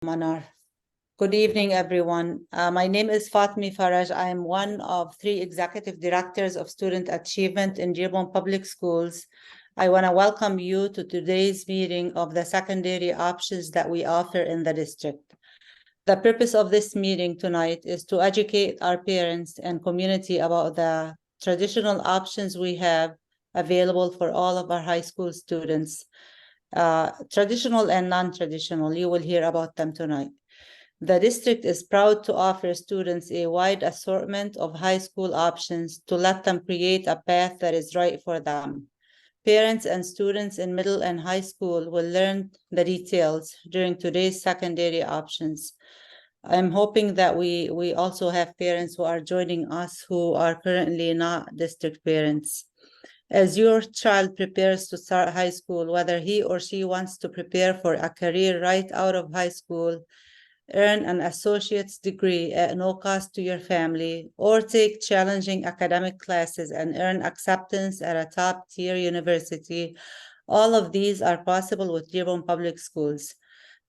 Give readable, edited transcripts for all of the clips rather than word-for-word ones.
Manar. Good evening, everyone. My name is Fatmi Faraj. I am one of 3 executive directors of student achievement in Dearborn Public Schools. I want to welcome you to today's meeting of the secondary options that we offer in the district. The purpose of this meeting tonight is to educate our parents and community about the traditional options we have available for all of our high school students. Traditional and non-traditional, you will hear about them tonight. The district is proud to offer students a wide assortment of high school options to let them create a path that is right for them. Parents and students in middle and high school will learn the details during today's secondary options. I'm hoping that we also have parents who are joining us who are currently not district parents. As your child prepares to start high school, whether he or she wants to prepare for a career right out of high school, earn an associate's degree at no cost to your family, or take challenging academic classes and earn acceptance at a top-tier university, all of these are possible with Dearborn Public Schools.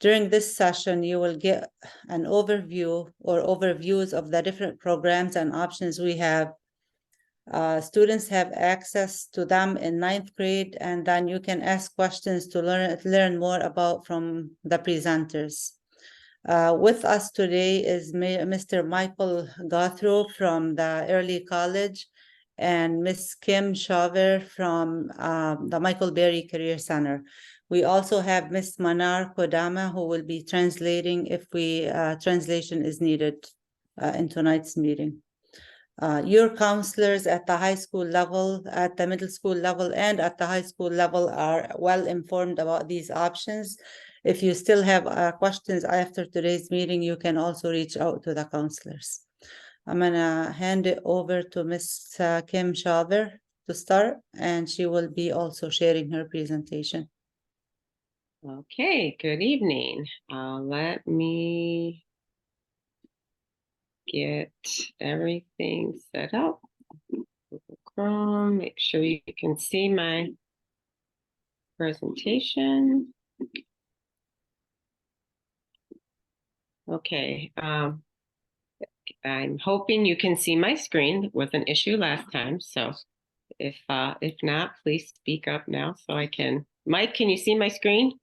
During this session, you will get an overview or overviews of the different programs and options we have. Students have access to them in 9th grade, and then you can ask questions to learn more about from the presenters. With us today is Mr. Michael Gothrow from the Early College and Ms. Kim Shaver from the Michael Berry Career Center. We also have Ms. Manar Kodama, who will be translating if translation is needed in tonight's meeting. Your counselors at the high school level, at the middle school level, and at the high school level are well informed about these options. If you still have questions after today's meeting, you can also reach out to the counselors. I'm gonna hand it over to Ms. Kim Shaver to start, and she will be also sharing her presentation. Okay, good evening. Let me get everything set up. Google Chrome, make sure you can see my presentation. Okay, I'm hoping you can see my screen. There was an issue last time, so if not, please speak up now so I can. Mike, can you see my screen?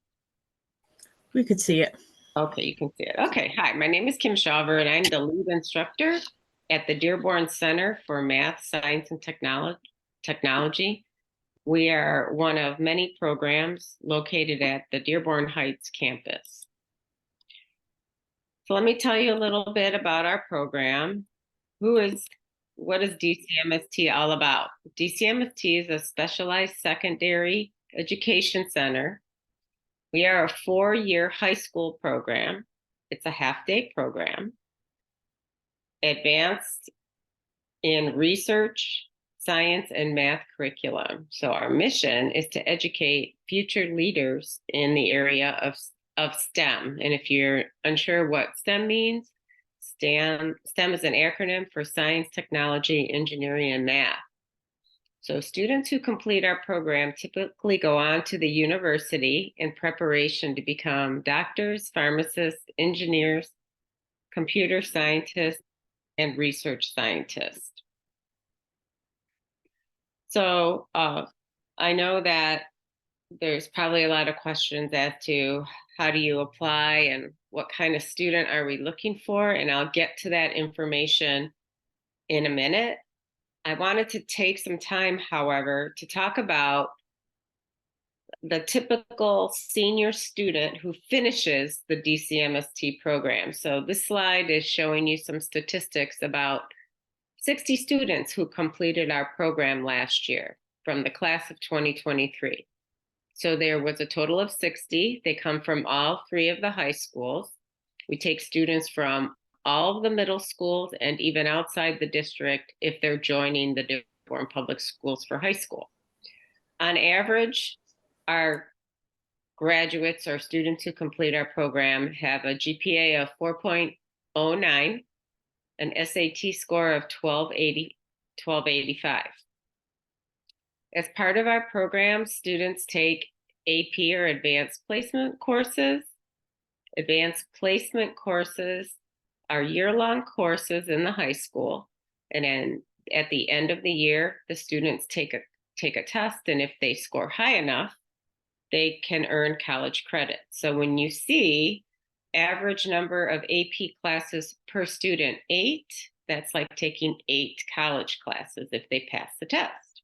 We could see it. Okay, you can see it. Okay, hi, my name is Kim Shaver, and I'm the lead instructor at the Dearborn Center for Math, Science, and Technology. We are one of many programs located at the Dearborn Heights campus. So let me tell you a little bit about our program. What is DCMST all about? DCMST is a specialized secondary education center. We are a 4-year high school program. It's a half-day program. Advanced in research, science, and math curriculum. So our mission is to educate future leaders in the area of STEM. And if you're unsure what STEM means, STEM is an acronym for science, technology, engineering, and math. So students who complete our program typically go on to the university in preparation to become doctors, pharmacists, engineers, computer scientists, and research scientists. So I know that there's probably a lot of questions as to how do you apply and what kind of student are we looking for, and I'll get to that information in a minute. I wanted to take some time, however, to talk about the typical senior student who finishes the DCMST program. So this slide is showing you some statistics about 60 students who completed our program last year from the class of 2023. So there was a total of 60. They come from all 3 of the high schools. We take students from all of the middle schools and even outside the district if they're joining the Dearborn Public Schools for high school. On average, our graduates or students who complete our program have a GPA of 4.09, an SAT score of 1285. As part of our program, students take AP or advanced placement courses, Advanced placement courses are year-long courses in the high school. And then at the end of the year, the students take a test, and if they score high enough, they can earn college credit. So when you see average number of AP classes per student, 8, that's like taking 8 college classes if they pass the test.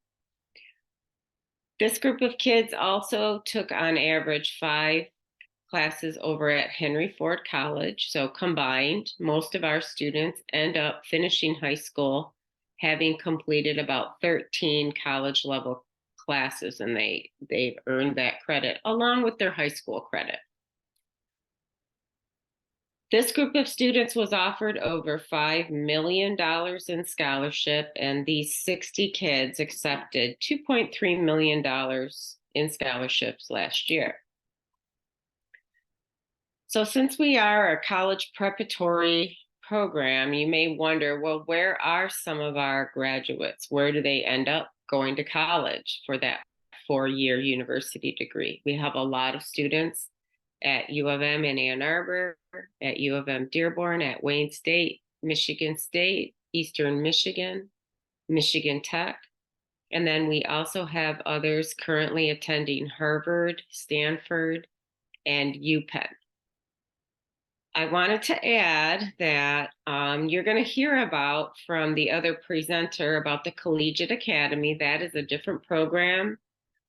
This group of kids also took on average 5 classes over at Henry Ford College. So combined, most of our students end up finishing high school having completed about 13 college level classes, and they've earned that credit along with their high school credit. This group of students was offered over $5 million in scholarship, and these 60 kids accepted $2.3 million in scholarships last year. So since we are a college preparatory program, you may wonder, well, where are some of our graduates? Where do they end up going to college for that 4-year university degree? We have a lot of students at U of M in Ann Arbor, at U of M Dearborn, at Wayne State, Michigan State, Eastern Michigan, Michigan Tech. And then we also have others currently attending Harvard, Stanford, and UPenn. I wanted to add that you're going to hear about from the other presenter about the Collegiate Academy. That is a different program.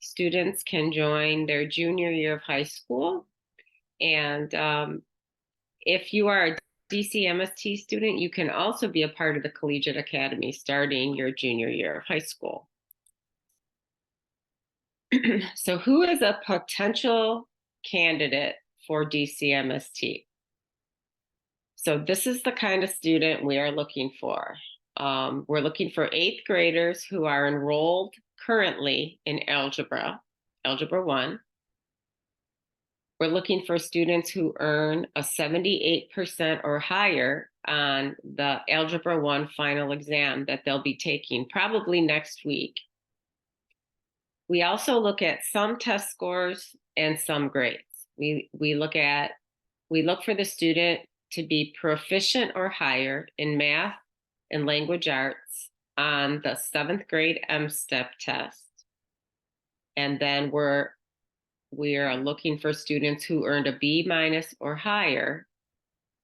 Students can join their junior year of high school. And if you are a DCMST student, you can also be a part of the Collegiate Academy starting your junior year of high school. So who is a potential candidate for DCMST? So this is the kind of student we are looking for. We're looking for 8th graders who are enrolled currently in Algebra 1. We're looking for students who earn a 78% or higher on the Algebra 1 final exam that they'll be taking probably next week. We also look at some test scores and some grades. We look for the student to be proficient or higher in math and language arts on the 7th grade M-STEP test. And then we are looking for students who earned a B- or higher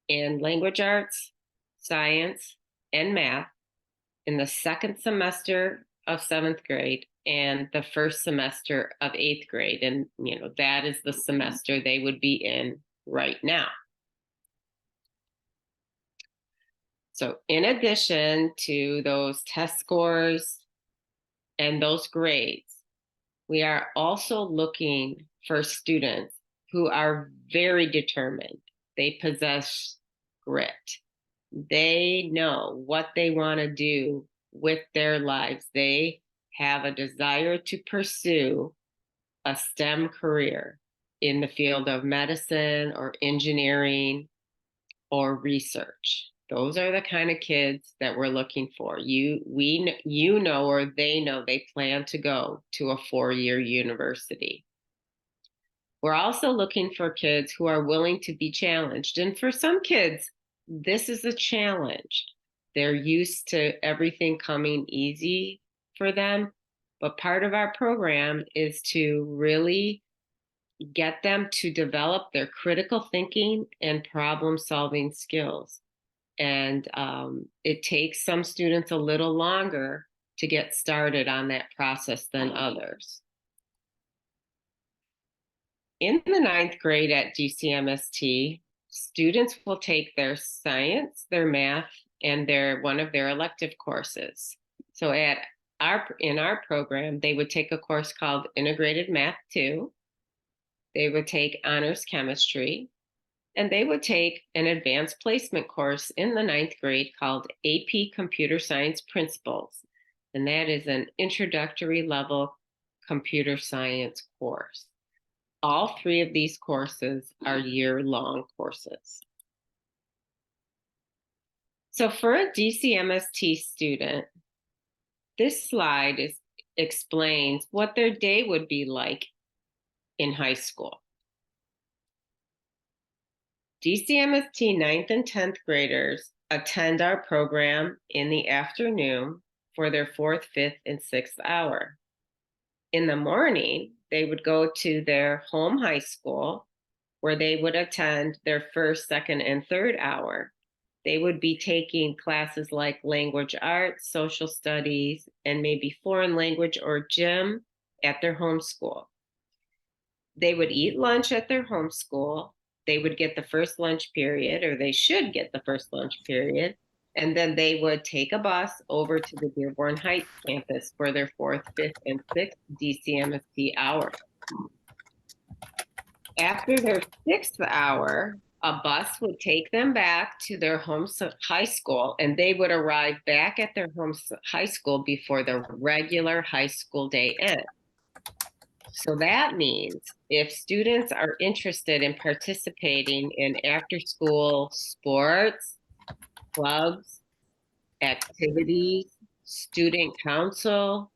in language arts, science, and math in the 2nd semester of 7th grade and the 1st semester of 8th grade. And, that is the semester they would be in right now. So in addition to those test scores and those grades, we are also looking for students who are very determined. They possess grit. They know what they want to do with their lives. They have a desire to pursue a STEM career in the field of medicine or engineering or research. Those are the kind of kids that we're looking for. Or they know they plan to go to a 4-year university. We're also looking for kids who are willing to be challenged. And for some kids, this is a challenge. They're used to everything coming easy for them. But part of our program is to really get them to develop their critical thinking and problem-solving skills. And it takes some students a little longer to get started on that process than others. In the 9th grade at DCMST, students will take their science, their math, and one of their elective courses. So in our program, they would take a course called Integrated Math 2. They would take honors chemistry, and they would take an advanced placement course in the 9th grade called AP Computer Science Principles. And that is an introductory level computer science course. All 3 of these courses are year-long courses. So for a DCMST student, this slide explains what their day would be like in high school. DCMST 9th and 10th graders attend our program in the afternoon for their 4th, 5th, and 6th hour. In the morning, they would go to their home high school where they would attend their 1st, 2nd, and 3rd hour. They would be taking classes like language arts, social studies, and maybe foreign language or gym at their home school. They would eat lunch at their home school. They would get the first lunch period, or they should get the first lunch period, and then they would take a bus over to the Dearborn Heights campus for their 4th, 5th, and 6th DCMST hour. After their 6th hour, a bus would take them back to their home high school, and they would arrive back at their home high school before the regular high school day ends. So that means if students are interested in participating in after-school sports, clubs, activities, student council,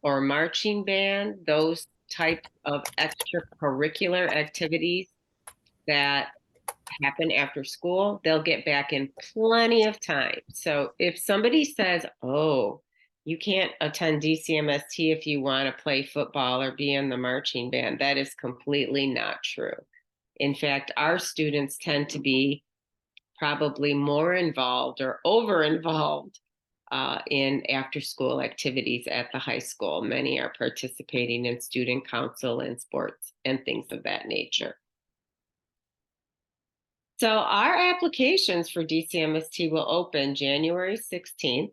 or marching band, those types of extracurricular activities that happen after school, they'll get back in plenty of time. So if somebody says, oh, you can't attend DCMST if you want to play football or be in the marching band, that is completely not true. In fact, our students tend to be probably more involved or over-involved in after-school activities at the high school. Many are participating in student council and sports and things of that nature. So our applications for DCMST will open January 16th.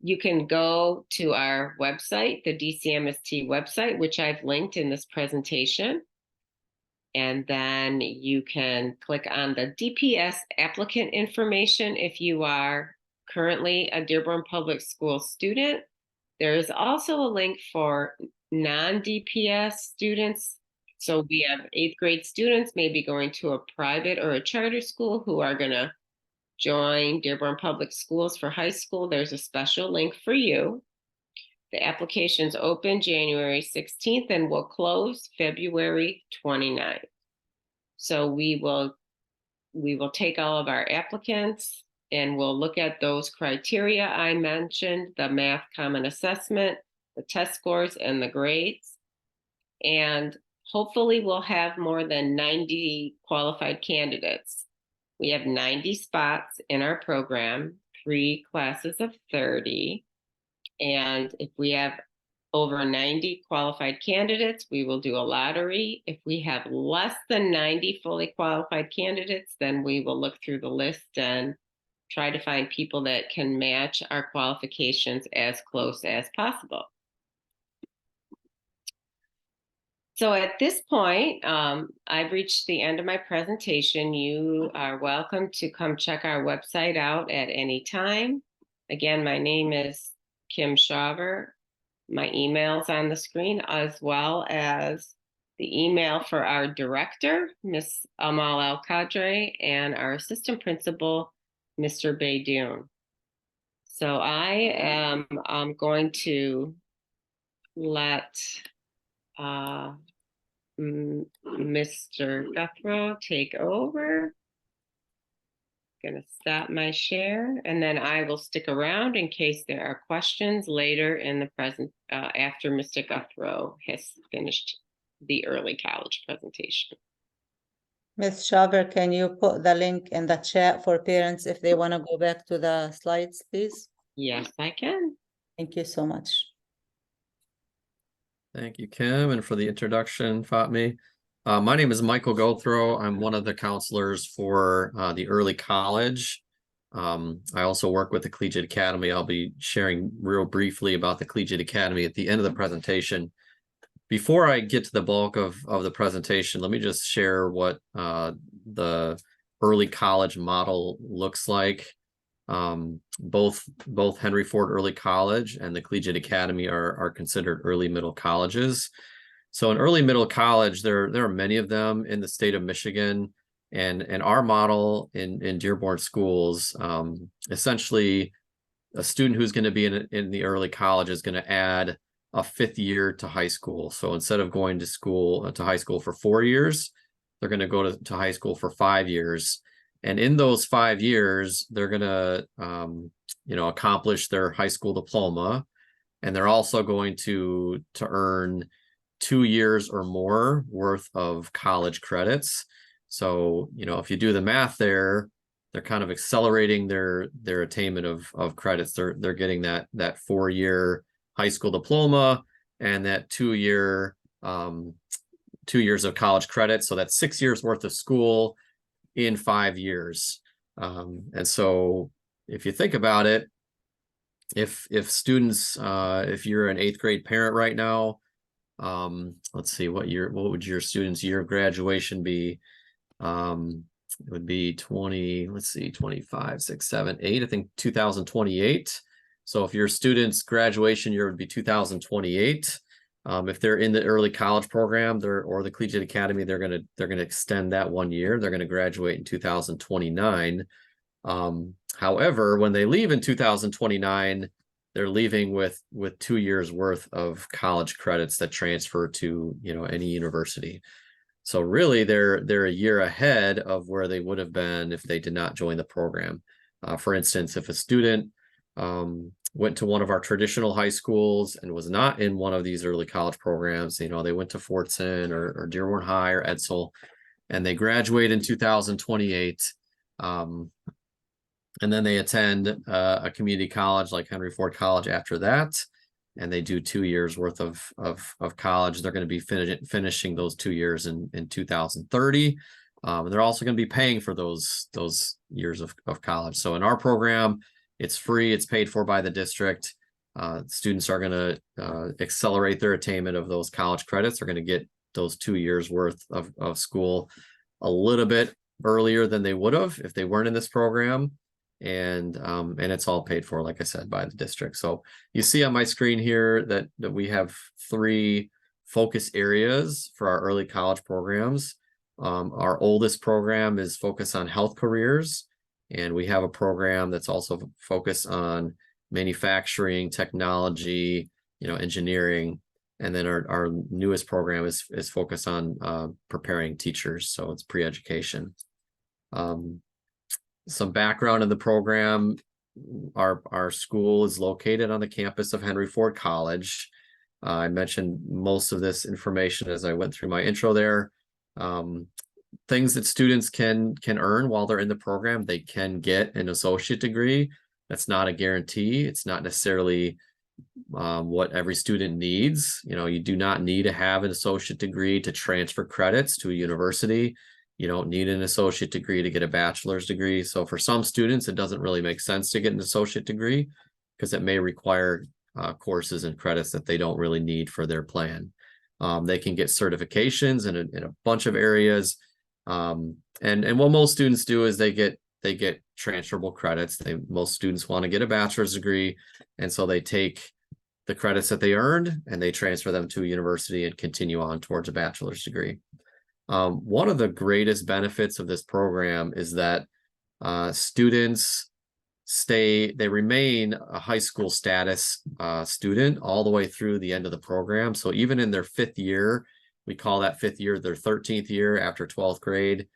You can go to our website, the DCMST website, which I've linked in this presentation. And then you can click on the DPS applicant information if you are currently a Dearborn Public School student. There is also a link for non-DPS students. So we have 8th grade students maybe going to a private or a charter school who are going to join Dearborn Public Schools for high school. There's a special link for you. The applications open January 16th and will close February 29th. So we will take all of our applicants and we'll look at those criteria I mentioned, the math common assessment, the test scores, and the grades. And hopefully we'll have more than 90 qualified candidates. We have 90 spots in our program, 3 classes of 30. And if we have over 90 qualified candidates, we will do a lottery. If we have less than 90 fully qualified candidates, then we will look through the list and try to find people that can match our qualifications as close as possible. So at this point, I've reached the end of my presentation. You are welcome to come check our website out at any time. Again, my name is Kim Shaver. My email's on the screen, as well as the email for our director, Ms. Amal El-Kadre, and our assistant principal, Mr. Beydoun. So I'm going to let Mr. Guthrow take over. Going to stop my share, and then I will stick around in case there are questions later in the after Mr. Guthrow has finished the early college presentation. Ms. Shaver, can you put the link in the chat for parents if they want to go back to the slides, please? Yes, I can. Thank you so much. Thank you, Kim, and for the introduction, Fatmi. My name is Michael Guthrow. I'm one of the counselors for the early college. I also work with the Collegiate Academy. I'll be sharing real briefly about the Collegiate Academy at the end of the presentation. Before I get to the bulk of the presentation, let me just share what the early college model looks like. Both Henry Ford Early College and the Collegiate Academy are considered early middle colleges. So in early middle college, there are many of them in the state of Michigan, and our model in Dearborn schools, essentially a student who's going to be in the early college is going to add a 5th year to high school. So instead of going to high school for 4 years, they're going to go to high school for 5 years. And in those 5 years, they're going to, accomplish their high school diploma. And they're also going to earn 2 years or more worth of college credits. So, if you do the math there, they're kind of accelerating their attainment of credits. They're getting that 4-year high school diploma and that 2-year 2 years of college credits. So that's 6 years worth of school in 5 years. And so if you think about it, if students, if you're an 8th grade parent right now, let's see, what would your students' year of graduation be? It would be 25, 6, 7, 8, I think 2028. So if your student's graduation year would be 2028, if they're in the early college program or the collegiate academy, they're gonna extend that 1 year. They're gonna graduate in 2029. However, when they leave in 2029, they're leaving with 2 years worth of college credits that transfer to any university. So really, they're a year ahead of where they would have been if they did not join the program. For instance, if a student went to one of our traditional high schools and was not in one of these early college programs, they went to Fortson or Dearborn High or Edsel, and they graduate in 2028, and then they attend a community college like Henry Ford College after that, and they do 2 years worth of college. They're going to be finishing those 2 years in 2030. And they're also going to be paying for those years of college. So in our program, it's free. It's paid for by the district. Students are going to accelerate their attainment of those college credits. They're going to get those 2 years worth of school a little bit earlier than they would have if they weren't in this program. And it's all paid for, like I said, by the district. So you see on my screen here that we have 3 focus areas for our early college programs. Our oldest program is focused on health careers, and we have a program that's also focused on manufacturing, technology, engineering. And then our newest program is focused on preparing teachers. So it's pre-education. Some background in the program: our school is located on the campus of Henry Ford College. I mentioned most of this information as I went through my intro there. Things that students can earn while they're in the program: they can get an associate degree. That's not a guarantee. It's not necessarily what every student needs. You do not need to have an associate degree to transfer credits to a university. You don't need an associate degree to get a bachelor's degree. So for some students, it doesn't really make sense to get an associate degree because it may require courses and credits that they don't really need for their plan. They can get certifications in a bunch of areas. And what most students do is they get transferable credits. Most students want to get a bachelor's degree, and so they take the credits that they earned and they transfer them to a university and continue on towards a bachelor's degree. One of the greatest benefits of this program is that students they remain a high school status student all the way through the end of the program. So even in their 5th year, we call that 5th year their 13th year after 12th grade,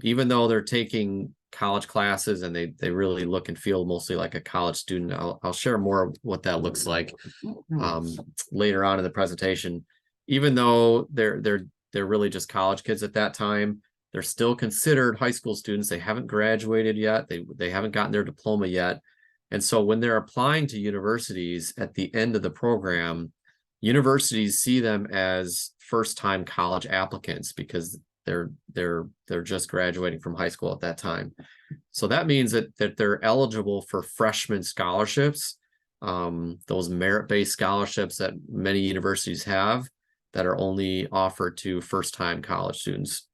even though they're taking college classes and they really look and feel mostly like a college student. I'll share more what that looks like later on in the presentation. Even though they're really just college kids at that time, they're still considered high school students. They haven't graduated yet. They haven't gotten their diploma yet. And so when they're applying to universities at the end of the program, universities see them as first-time college applicants because they're just graduating from high school at that time. So that means that they're eligible for freshman scholarships, those merit-based scholarships that many universities have that are only offered to first-time college students.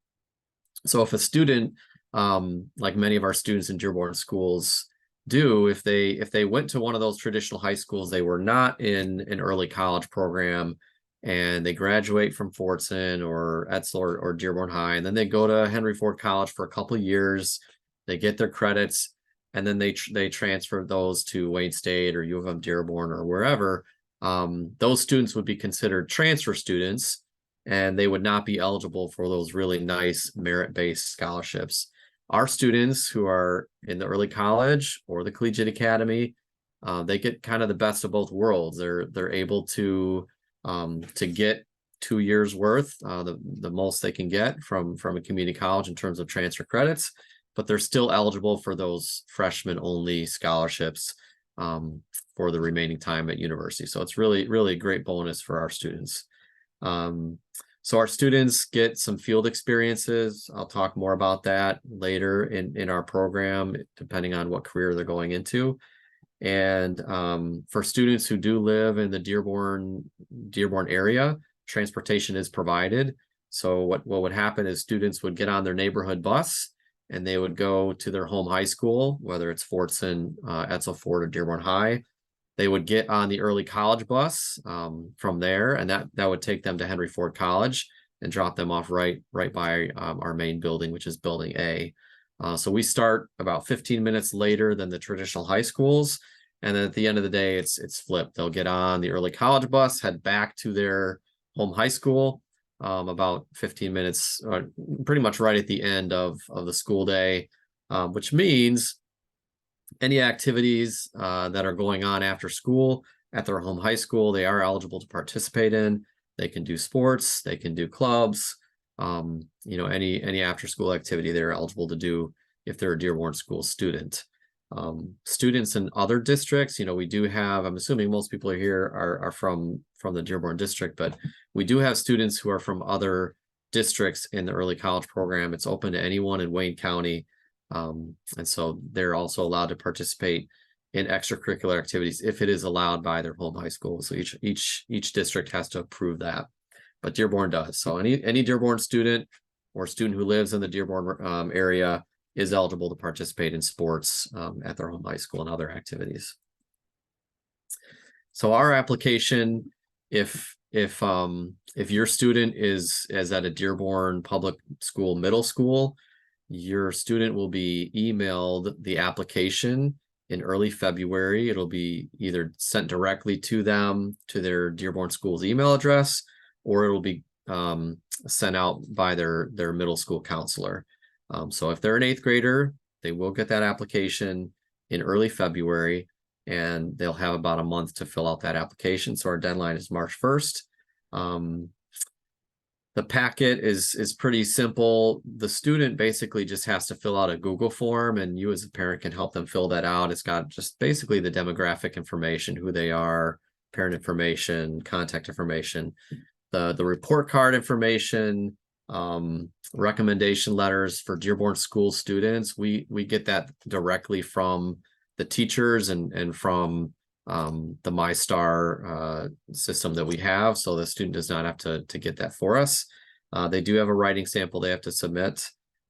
So if a student, like many of our students in Dearborn schools do, if they went to one of those traditional high schools, they were not in an early college program, and they graduate from Fortson or Edsel or Dearborn High, and then they go to Henry Ford College for a couple of years, they get their credits, and then they transfer those to Wayne State or U of M Dearborn or wherever. Those students would be considered transfer students, and they would not be eligible for those really nice merit-based scholarships. Our students who are in the early college or the collegiate academy, they get kind of the best of both worlds. They're able to get 2 years worth, the most they can get from a community college in terms of transfer credits, but they're still eligible for those freshman only scholarships for the remaining time at university. So it's really a great bonus for our students. So our students get some field experiences. I'll talk more about that later in our program, depending on what career they're going into. And for students who do live in the Dearborn area, transportation is provided. So what would happen is students would get on their neighborhood bus and they would go to their home high school, whether it's Fortson, Etzel Ford, or Dearborn High. They would get on the early college bus from there, and that would take them to Henry Ford College and drop them off right by our main building, which is Building A. So we start about 15 minutes later than the traditional high schools, and then at the end of the day, it's flipped. They'll get on the early college bus, head back to their home high school about 15 minutes, pretty much right at the end of the school day, which means any activities that are going on after school at their home high school, they are eligible to participate in. They can do sports, they can do clubs, any after school activity they're eligible to do if they're a Dearborn school student. Students in other districts, we do have, I'm assuming most people are here are from the Dearborn district, but we do have students who are from other districts in the early college program. It's open to anyone in Wayne County. And so they're also allowed to participate in extracurricular activities if it is allowed by their home high school. So each district has to approve that, but Dearborn does. So any Dearborn student or student who lives in the Dearborn area is eligible to participate in sports at their home high school and other activities. So our application, if your student is at a Dearborn public school middle school, your student will be emailed the application in early February. It'll be either sent directly to them to their Dearborn school's email address, or it'll be sent out by their middle school counselor. So if they're an 8th grader, they will get that application in early February, and they'll have about a month to fill out that application. So our deadline is March 1st. The packet is pretty simple. The student basically just has to fill out a Google form, and you as a parent can help them fill that out. It's got just basically the demographic information, who they are, parent information, contact information, the report card information, recommendation letters for Dearborn school students. We get that directly from the teachers and from the MyStar system that we have, so the student does not have to get that for us. They do have a writing sample they have to submit,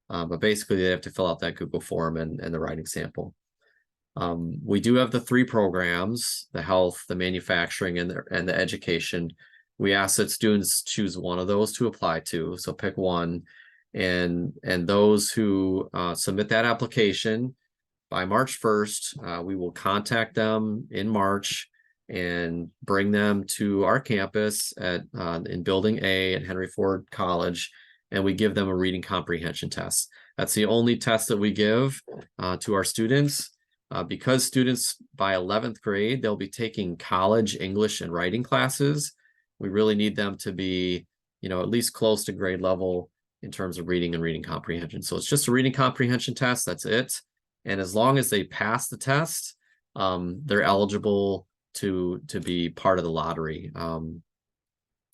but basically they have to fill out that Google form and the writing sample. We do have the 3 programs: the health, the manufacturing, and the education. We ask that students choose one of those to apply to, so pick one, and those who submit that application by March 1st, we will contact them in March and bring them to our campus in Building A at Henry Ford College, and we give them a reading comprehension test. That's the only test that we give to our students. Because students by 11th grade, they'll be taking college English and writing classes. We really need them to be, at least close to grade level in terms of reading and reading comprehension. So it's just a reading comprehension test, that's it. And as long as they pass the test, they're eligible to be part of the lottery.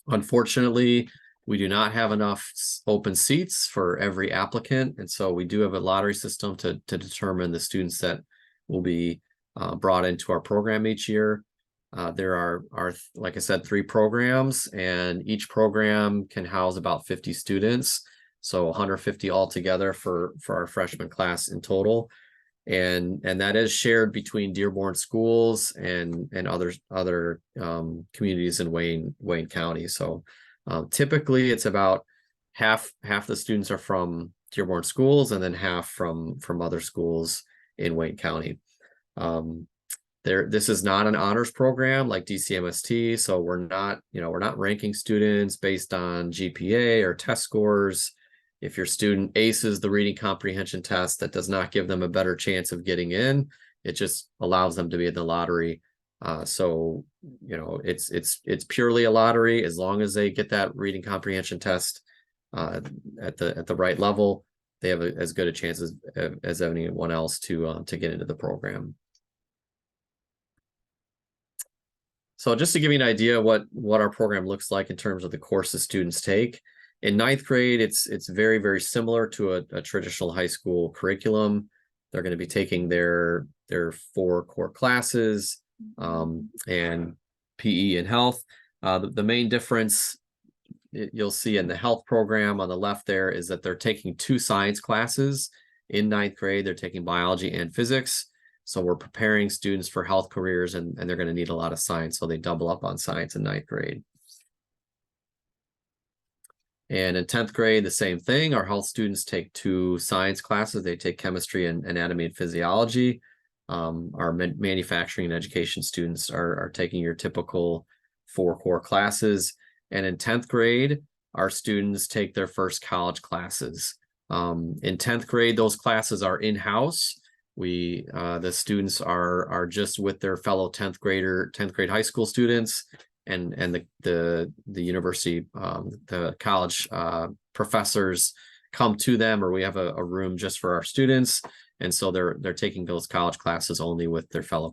Unfortunately, we do not have enough open seats for every applicant. And so we do have a lottery system to determine the students that will be brought into our program each year. There are, like I said, 3 programs, and each program can house about 50 students. So 150 altogether for our freshman class in total. And that is shared between Dearborn schools and other communities in Wayne County. So typically it's about half the students are from Dearborn schools, and then half from other schools in Wayne County. This is not an honors program like DCMST, so we're not ranking students based on GPA or test scores. If your student aces the reading comprehension test, that does not give them a better chance of getting in. It just allows them to be in the lottery. So it's purely a lottery. As long as they get that reading comprehension test at the right level, they have as good a chance as anyone else to get into the program. So just to give you an idea what our program looks like in terms of the courses students take. In ninth grade, it's very, very similar to a traditional high school curriculum. They're going to be taking their 4 core classes and PE and health. The main difference you'll see in the health program on the left there is that they're taking 2 science classes in ninth grade. They're taking biology and physics. So we're preparing students for health careers, and they're going to need a lot of science. So they double up on science in ninth grade. And in 10th grade, the same thing. Our health students take 2 science classes. They take chemistry and anatomy and physiology. Our manufacturing and education students are taking your typical 4 core classes. And in 10th grade, our students take their first college classes. In 10th grade, those classes are in-house. The students are just with their fellow 10th grade high school students, and the university, the college professors come to them, or we have a room just for our students. And so they're taking those college classes only with their fellow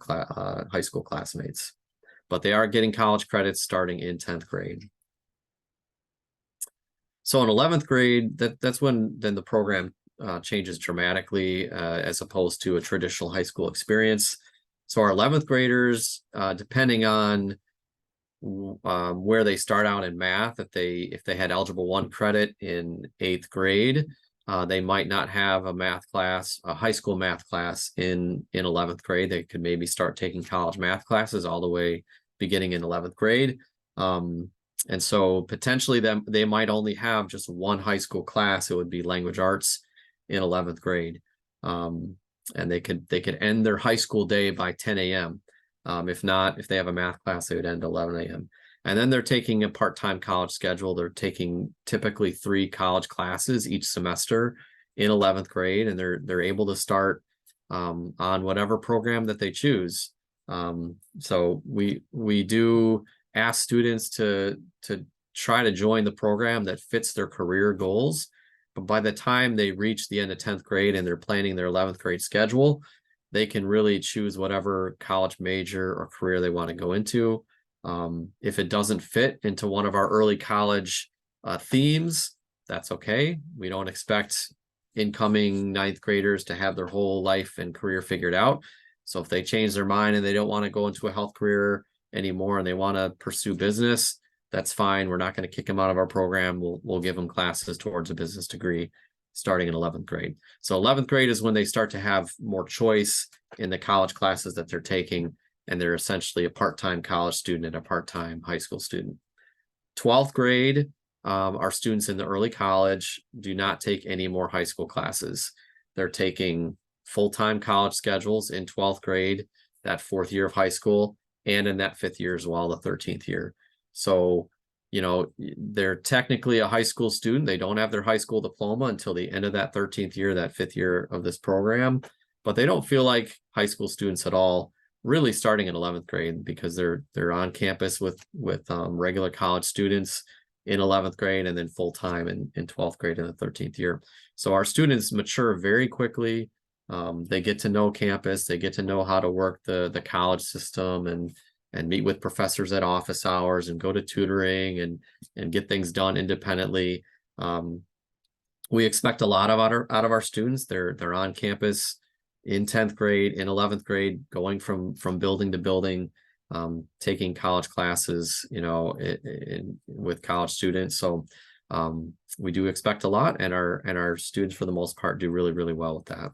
high school classmates, but they are getting college credits starting in 10th grade. So in 11th grade, that's when then the program changes dramatically as opposed to a traditional high school experience. So our 11th graders, depending on where they start out in math, if they had Algebra 1 credit in 8th grade, they might not have a high school math class in 11th grade. They could maybe start taking college math classes all the way beginning in 11th grade. And so potentially they might only have just 1 high school class. It would be language arts in 11th grade. And they could end their high school day by 10 a.m. If they have a math class, they would end 11 a.m. And then they're taking a part-time college schedule. They're taking typically 3 college classes each semester in 11th grade, and they're able to start on whatever program that they choose. So we do ask students to try to join the program that fits their career goals. But by the time they reach the end of 10th grade and they're planning their 11th grade schedule, they can really choose whatever college major or career they want to go into. If it doesn't fit into one of our early college themes, that's okay. We don't expect incoming 9th graders to have their whole life and career figured out. So if they change their mind and they don't want to go into a health career anymore and they want to pursue business, that's fine. We're not going to kick them out of our program. We'll give them classes towards a business degree starting in 11th grade. So 11th grade is when they start to have more choice in the college classes that they're taking, and they're essentially a part-time college student and a part-time high school student. 12th grade, our students in the early college do not take any more high school classes. They're taking full-time college schedules in 12th grade, that 4th year of high school, and in that 5th year as well, the 13th year. So, they're technically a high school student. They don't have their high school diploma until the end of that 13th year, that 5th year of this program, but they don't feel like high school students at all, really starting in 11th grade, because they're on campus with regular college students in 11th grade and then full-time in 12th grade in the 13th year. So our students mature very quickly. They get to know campus, they get to know how to work the college system and meet with professors at office hours and go to tutoring and get things done independently. We expect a lot out of our students. They're on campus in 10th grade, in 11th grade, going from building to building, taking college classes, with college students. So we do expect a lot, and our students for the most part do really, really well with that.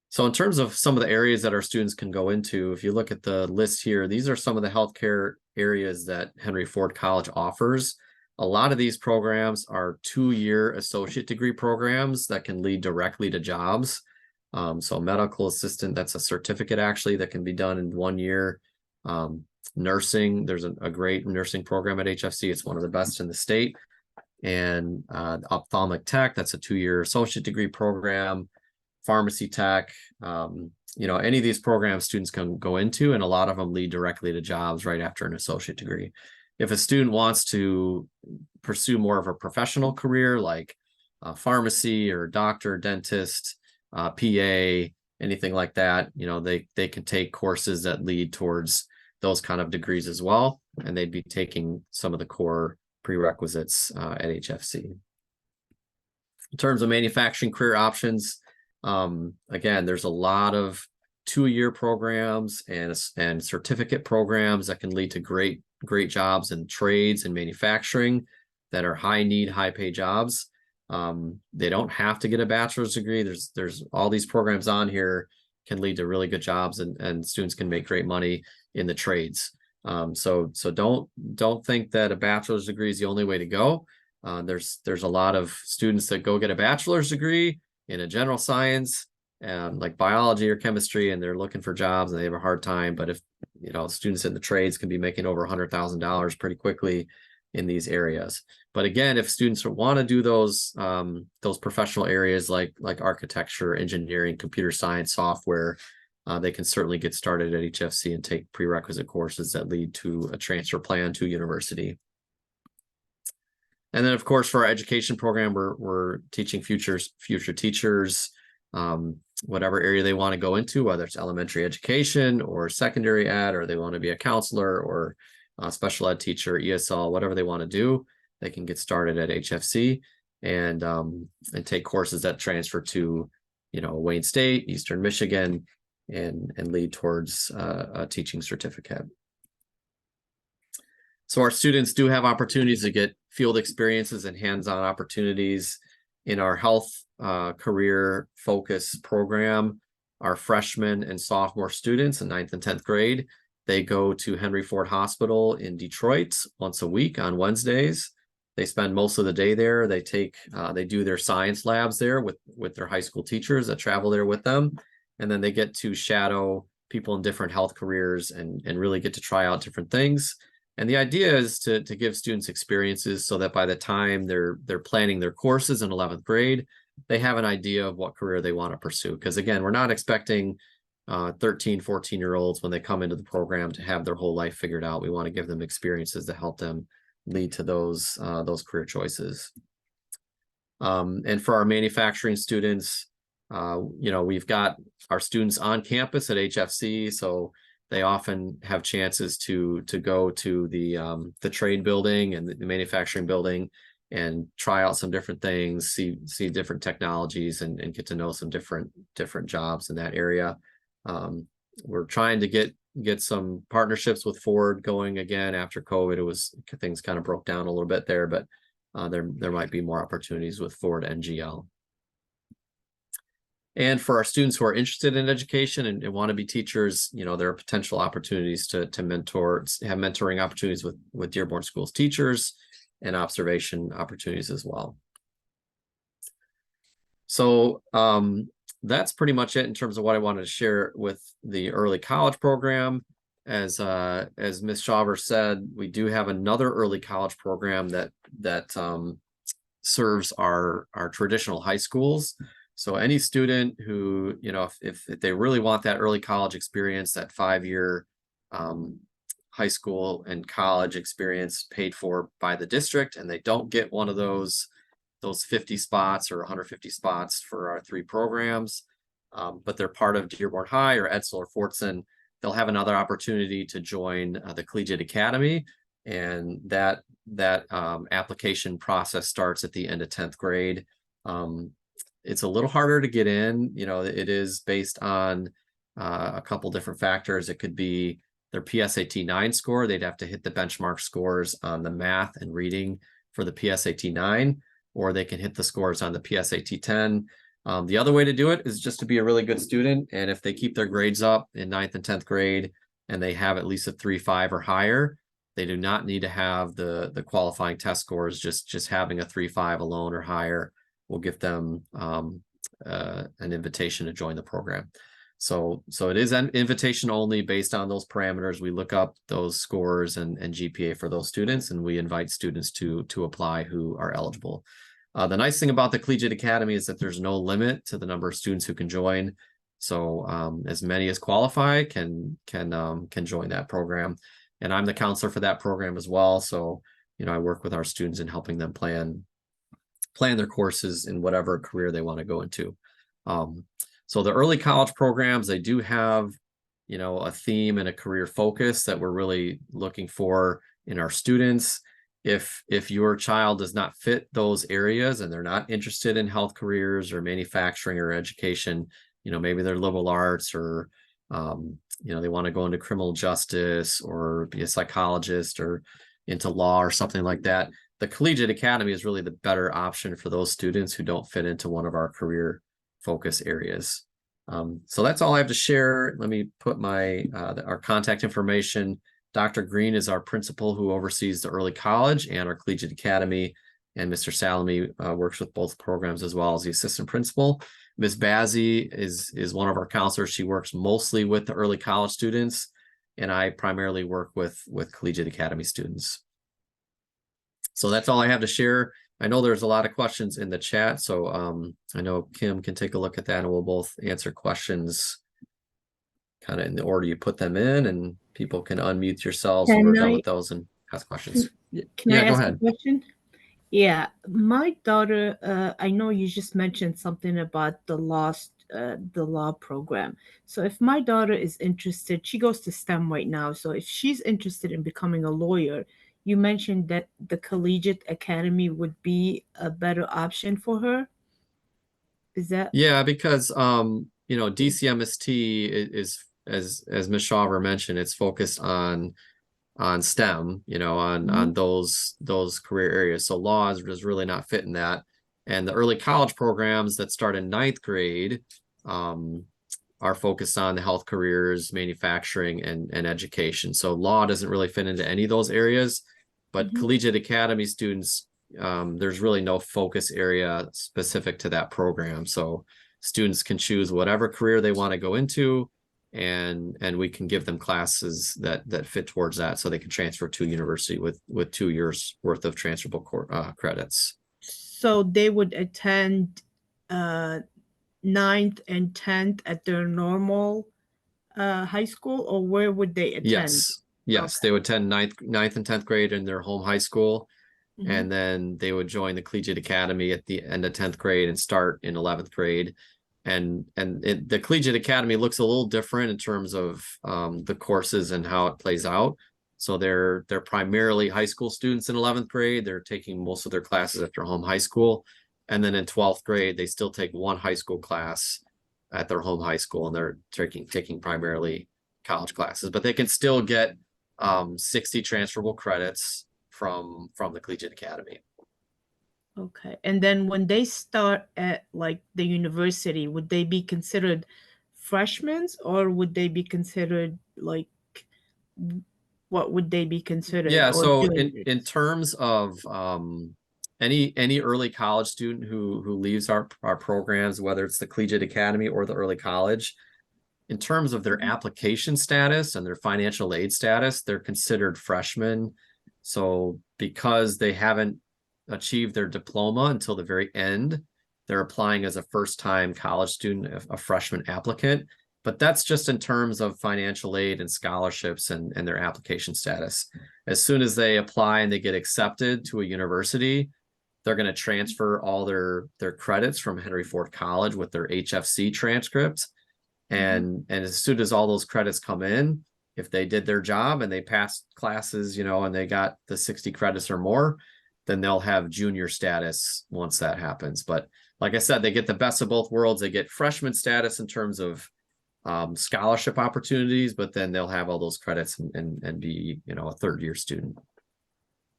So in terms of some of the areas that our students can go into, if you look at the list here, these are some of the healthcare areas that Henry Ford College offers. A lot of these programs are 2-year associate degree programs that can lead directly to jobs. So medical assistant, that's a certificate actually that can be done in 1 year. Nursing, there's a great nursing program at HFC. It's one of the best in the state. And ophthalmic tech, that's a 2-year associate degree program. Pharmacy tech, any of these programs students can go into, and a lot of them lead directly to jobs right after an associate degree. If a student wants to pursue more of a professional career like pharmacy or doctor, dentist, PA, anything like that, they can take courses that lead towards those kind of degrees as well, and they'd be taking some of the core prerequisites at HFC. In terms of manufacturing career options, again, there's a lot of 2-year programs and certificate programs that can lead to great jobs in trades and manufacturing that are high need, high pay jobs. They don't have to get a bachelor's degree. There's all these programs on here can lead to really good jobs, and students can make great money in the trades. So don't think that a bachelor's degree is the only way to go. There's a lot of students that go get a bachelor's degree in a general science like biology or chemistry, and they're looking for jobs and they have a hard time. But if students in the trades can be making over $100,000 pretty quickly in these areas. But again, if students want to do those professional areas like architecture, engineering, computer science, software, they can certainly get started at HFC and take prerequisite courses that lead to a transfer plan to university. And then, of course, for our education program, we're teaching future teachers, whatever area they want to go into, whether it's elementary education or secondary ed, or they want to be a counselor or a special ed teacher, ESL, whatever they want to do, they can get started at HFC and take courses that transfer to, Wayne State, Eastern Michigan, and lead towards a teaching certificate. So our students do have opportunities to get field experiences and hands-on opportunities in our health career focus program. Our freshmen and sophomore students in 9th and 10th grade, they go to Henry Ford Hospital in Detroit once a week on Wednesdays. They spend most of the day there. They do their science labs there with their high school teachers that travel there with them. And then they get to shadow people in different health careers and really get to try out different things. And the idea is to give students experiences so that by the time they're planning their courses in 11th grade, they have an idea of what career they want to pursue. Because again, we're not expecting 13, 14-year-olds when they come into the program to have their whole life figured out. We want to give them experiences to help them lead to those career choices. And for our manufacturing students, we've got our students on campus at HFC, so they often have chances to go to the trade building and the manufacturing building and try out some different things, see different technologies, and get to know some different jobs in that area. We're trying to get some partnerships with Ford going again after COVID. Things kind of broke down a little bit there, but there might be more opportunities with Ford and GL. And for our students who are interested in education and want to be teachers, there are potential opportunities to have mentoring opportunities with Dearborn Schools teachers and observation opportunities as well. So that's pretty much it in terms of what I wanted to share with the early college program. As Ms. Shawver said, we do have another early college program that serves our traditional high schools. So any student who, if they really want that early college experience, that 5-year high school and college experience paid for by the district, and they don't get one of those 50 spots or 150 spots for our 3 programs, but they're part of Dearborn High or Edsel or Fortson, they'll have another opportunity to join the Collegiate Academy. And that application process starts at the end of 10th grade. It's a little harder to get in. It is based on a couple different factors. It could be their PSAT 9 score. They'd have to hit the benchmark scores on the math and reading for the PSAT 9, or they can hit the scores on the PSAT 10. The other way to do it is just to be a really good student. And if they keep their grades up in 9th and 10th grade and they have at least a 3.5 or higher, they do not need to have the qualifying test scores. Just having a 3.5 alone or higher will give them an invitation to join the program. So it is an invitation only based on those parameters. We look up those scores and GPA for those students, and we invite students to apply who are eligible. The nice thing about the Collegiate Academy is that there's no limit to the number of students who can join. So as many as qualify can join that program. And I'm the counselor for that program as well. So, I work with our students in helping them plan their courses in whatever career they want to go into. So the early college programs, they do have, a theme and a career focus that we're really looking for in our students. If your child does not fit those areas and they're not interested in health careers or manufacturing or education, maybe they're liberal arts or, they want to go into criminal justice or be a psychologist or into law or something like that, the Collegiate Academy is really the better option for those students who don't fit into one of our career focus areas. So that's all I have to share. Let me put our contact information. Dr. Green is our principal who oversees the early college and our Collegiate Academy, and Mr. Salami works with both programs as well as the assistant principal. Ms. Bazzi is one of our counselors. She works mostly with the early college students, and I primarily work with Collegiate Academy students. So that's all I have to share. I know there's a lot of questions in the chat, so I know Kim can take a look at that, and we'll both answer questions kind of in the order you put them in, and people can unmute yourselves when we're done with those and ask questions. Can I go ask ahead. a question? Yeah, my daughter, I know you just mentioned something about the law program. So if my daughter is interested, she goes to STEM right now. So if she's interested in becoming a lawyer, you mentioned that the Collegiate Academy would be a better option for her. Is that? Yeah, because DCMST is as Ms. Shaver mentioned, it's focused on STEM, on those career areas. So law does really not fit in that. And the early college programs that start in 9th grade are focused on the health careers, manufacturing, and education. So law doesn't really fit into any of those areas. But Collegiate Academy students, there's really no focus area specific to that program. So students can choose whatever career they want to go into, and we can give them classes that fit towards that, so they can transfer to university with 2 years worth of transferable credits. So they would attend 9th and 10th at their normal high school, or where would they attend? Yes, okay. They would attend 9th and 10th grade in their home high school, and then they would join the Collegiate Academy at the end of 10th grade and start in 11th grade. And the Collegiate Academy looks a little different in terms of the courses and how it plays out. So they're primarily high school students in 11th grade. They're taking most of their classes at their home high school. And then in 12th grade, they still take one high school class at their home high school, and they're taking primarily college classes. But they can still get 60 transferable credits from the Collegiate Academy. Okay. And then when they start at like the university, would they be considered freshmen, or would they be considered like, what would they be considered? Yeah, so in terms of any early college student who leaves our programs, whether it's the Collegiate Academy or the early college, in terms of their application status and their financial aid status, they're considered freshmen. So because they haven't achieved their diploma until the very end, they're applying as a first-time college student, a freshman applicant. But that's just in terms of financial aid and scholarships and their application status. As soon as they apply and they get accepted to a university, they're going to transfer all their credits from Henry Ford College with their HFC transcript. And as soon as all those credits come in, if they did their job and they passed classes, and they got the 60 credits or more, then they'll have junior status once that happens. But like I said, they get the best of both worlds. They get freshman status in terms of scholarship opportunities, but then they'll have all those credits and be, a third-year student.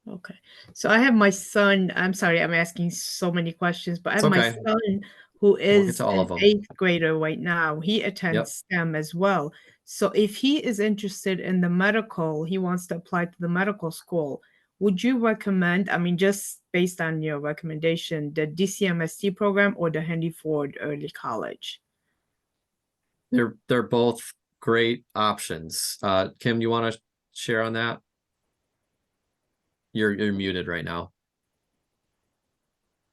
Okay. So I have my son. I'm sorry, I'm asking so many questions, but I have my son who is an 8th grader right now. He attends STEM as well. So if he is interested in the medical, he wants to apply to the medical school, would you recommend, I mean, just based on your recommendation, the DCMST program or the Henry Ford Early College? They're both great options. Kim, you want to share on that? You're muted right now.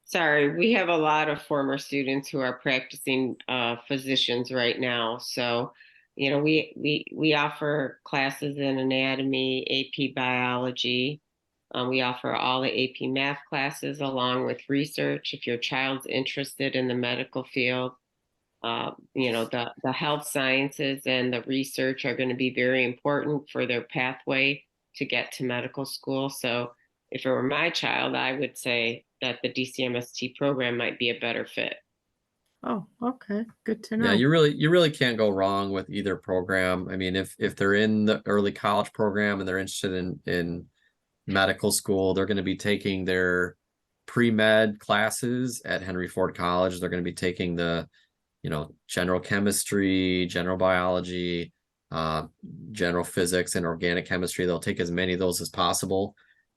Sorry, we have a lot of former students who are practicing physicians right now. So, you know, we offer classes in anatomy, AP biology. We offer all the AP math classes along with research. If your child's interested in the medical field, you know, the health sciences and the research are going to be very important for their pathway to get to medical school. So if it were my child, I would say that the DCMST program might be a better fit. Oh, okay. Good to know. Yeah, you really can't go wrong with either program. I mean, if they're in the early college program and they're interested in medical school, they're going to be taking their pre-med classes at Henry Ford College. They're going to be taking the, you know, general chemistry, general biology, general physics, and organic chemistry. They'll take as many of those as possible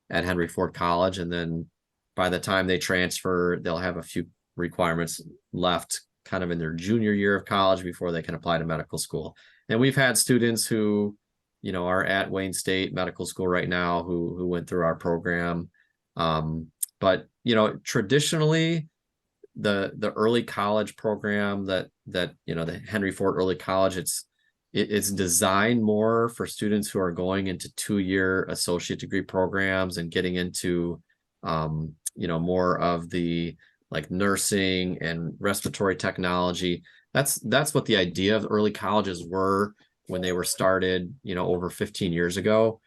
at Henry Ford College. And then by the time they transfer, they'll have a few requirements left kind of in their junior year of college before they can apply to medical school. And we've had students who, you know, are at Wayne State Medical School right now who went through our program. But, you know, traditionally, the early college program that you know, the Henry Ford Early College, it's designed more for students who are going into 2-year associate degree programs and getting into you know, more of the like nursing and respiratory technology. That's what the idea of early colleges were when they were started, you know, over 15 years ago.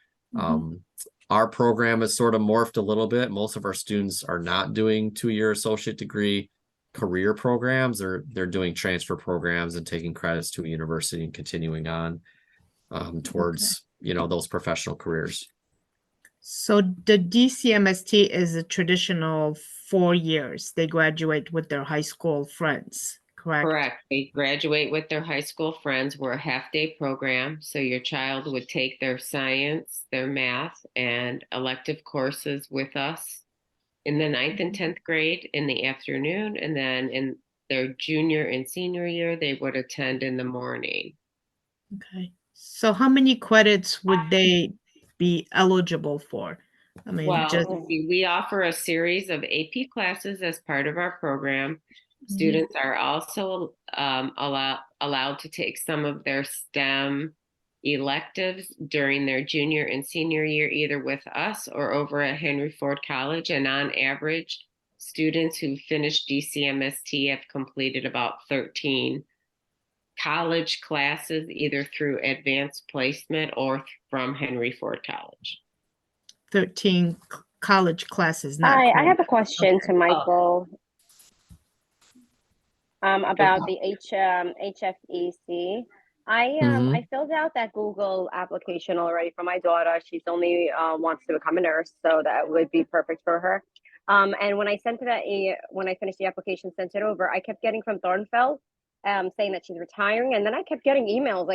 Our program has sort of morphed a little bit. Most of our students are not doing 2-year associate degree career programs. They're doing transfer programs and taking credits to a university and continuing on towards, you know, those professional careers. So the DCMST is a traditional 4 years. They graduate with their high school friends, correct? Correct. They graduate with their high school friends. We're a half-day program. So your child would take their science, their math, and elective courses with us in the 9th and 10th grade in the afternoon. And then in their junior and senior year, they would attend in the morning. Okay. So how many credits would they be eligible for? I mean, Well, just we offer a series of AP classes as part of our program. Students are also allowed to take some of their STEM electives during their junior and senior year, either with us or over at Henry Ford College. And on average, students who finish DCMST have completed about 13 college classes, either through advanced placement or from Henry Ford College. 13 college classes. Not Hi, I credit. have a question to Michael about the HFEC. I filled out that Google application already for my daughter. She's only wants to become a nurse, so that would be perfect for her. And when I sent it when I finished the application, sent it over, I kept getting from Thornfeld saying that she's retiring, and then I kept getting emails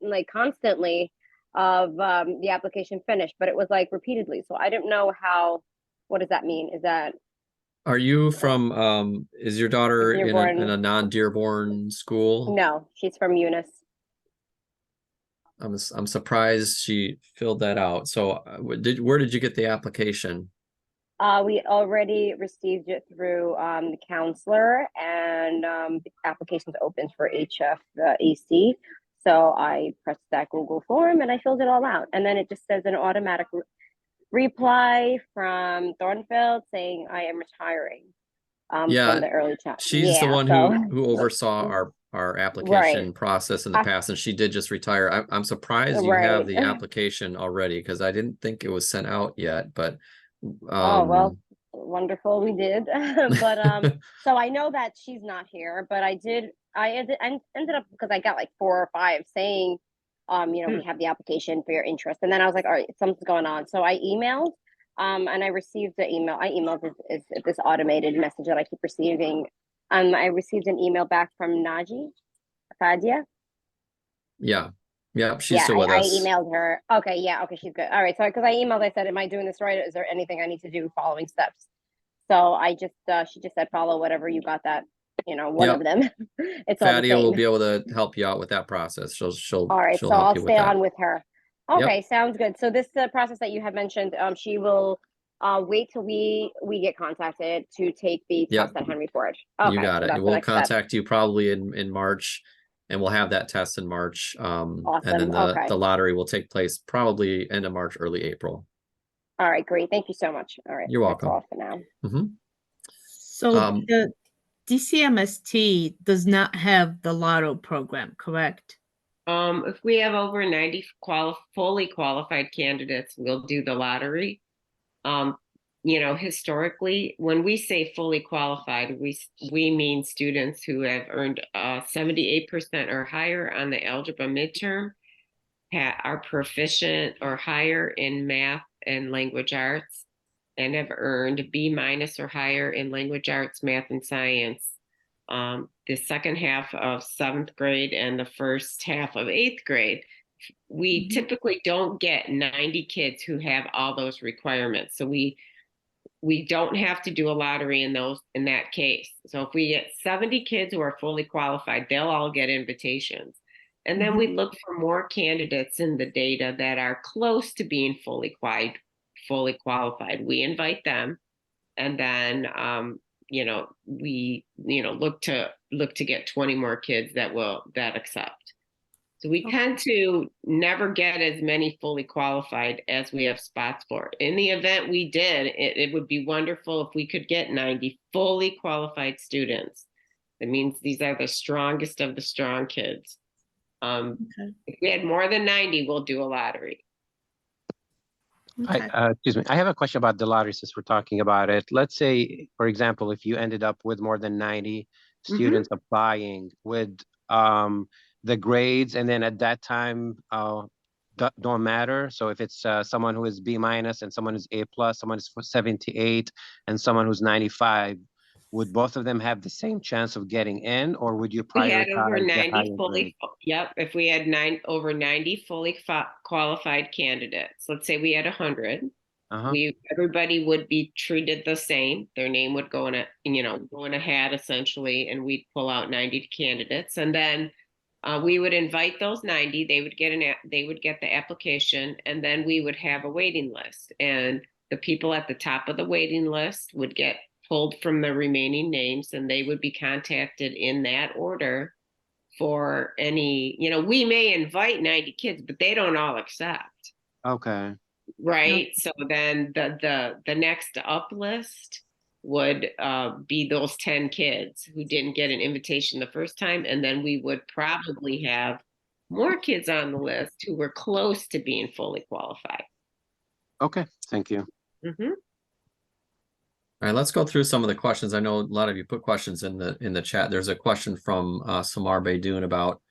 like constantly of the application finished, but it was like repeatedly. So I didn't know what does that mean? Is that Are you from is your daughter in Dearborn? a non-Dearborn school? No, she's from Eunice. I'm surprised she filled that out. So where did you get the application? We already received it through the counselor, and the application's open for HFEC. So I pressed that Google form and I filled it all out. And then it just says an automatic reply from Thornfeld saying I am retiring from the early child. She's the one who oversaw our application process in the past, and she did just retire. I'm surprised you have the application already, because I didn't think it was sent out yet, but oh well, wonderful, we did. But so I know that she's not here, but I ended up, because I got like 4 or 5 saying you know, we have the application for your interest, and then I was like, all right, something's going on. So I emailed and I received the email. I emailed this automated message that I keep receiving. I received an email back from Fadia. Yeah. Yep, she's Yeah, still with I us. emailed her. Okay, yeah, okay, she's good. All right, so because I emailed, I said, "Am I doing this right? Is there anything I need to do following steps?" So I just, she just said, "Follow whatever you got that, one Yep. of them." It's all the Fadia will same. be able to help you out with that process. All right, She'll so help I'll you with stay that. on with her. Yep. Okay, sounds good. So this process that you have mentioned, she will wait till we get contacted to take the Yep. test at Henry Ford. You Okay, got so it. that's the We'll next step. contact you probably in March, and we'll have that test in March. And then Awesome. the lottery will take place probably end of March, early April. All right, great. Thank you so much. All right, You're that's welcome. all for now. So the DCMST does not have the lotto program, correct? If we have over 90 fully qualified candidates, we'll do the lottery. Historically, when we say fully qualified, we mean students who have earned 78% or higher on the algebra midterm, are proficient or higher in math and language arts, and have earned B- or higher in language arts, math, and science. The second half of 7th grade and the first half of 8th grade. We typically don't get 90 kids who have all those requirements. So we don't have to do a lottery in that case. So if we get 70 kids who are fully qualified, they'll all get invitations. And then we look for more candidates in the data that are close to being fully qualified. We invite them, and then we look to get 20 more kids that accept. So we tend to never get as many fully qualified as we have spots for. In the event we did, it would be wonderful if we could get 90 fully qualified students. That means these are the strongest of the strong kids. If we had more than 90, we'll do a lottery. Okay. Excuse me. I have a question about the lottery since we're talking about it. Let's say, for example, if you ended up with more than 90 students applying, with the grades, and then at that time don't matter. So if it's someone who is B- and someone who's A+, someone is 78 and someone who's 95, would both of them have the same chance of getting in, or would you We had prioritize over the 90 higher fully, grade? yep. If we had over 90 fully qualified candidates, let's say we had 100, everybody would be treated the same. Their name would go in a hat essentially, and we'd pull out 90 candidates, and then we would invite those 90. They would get the application, and then we would have a waiting list, and the people at the top of the waiting list would get pulled from the remaining names, and they would be contacted in that order for any, we may invite 90 kids, but they don't all accept. Okay. Right. So then the next up list would be those 10 kids who didn't get an invitation the first time. And then we would probably have more kids on the list who were close to being fully qualified. Okay. Thank you. All right, let's go through some of the questions. I know a lot of you put questions in the chat. There's a question from Samar Beydoun about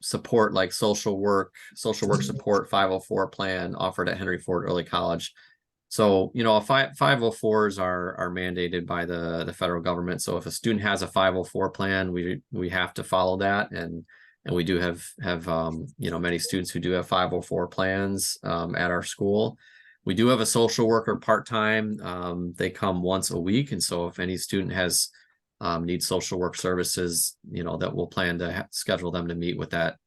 support, like social work support 504 plan offered at Henry Ford Early College. So, 504s are mandated by the federal government. So if a student has a 504 plan, we have to follow that. And we do have many students who do have 504 plans at our school. We do have a social worker part-time. They come once a week. And so if any student needs social work services, that we'll plan to schedule them to meet with that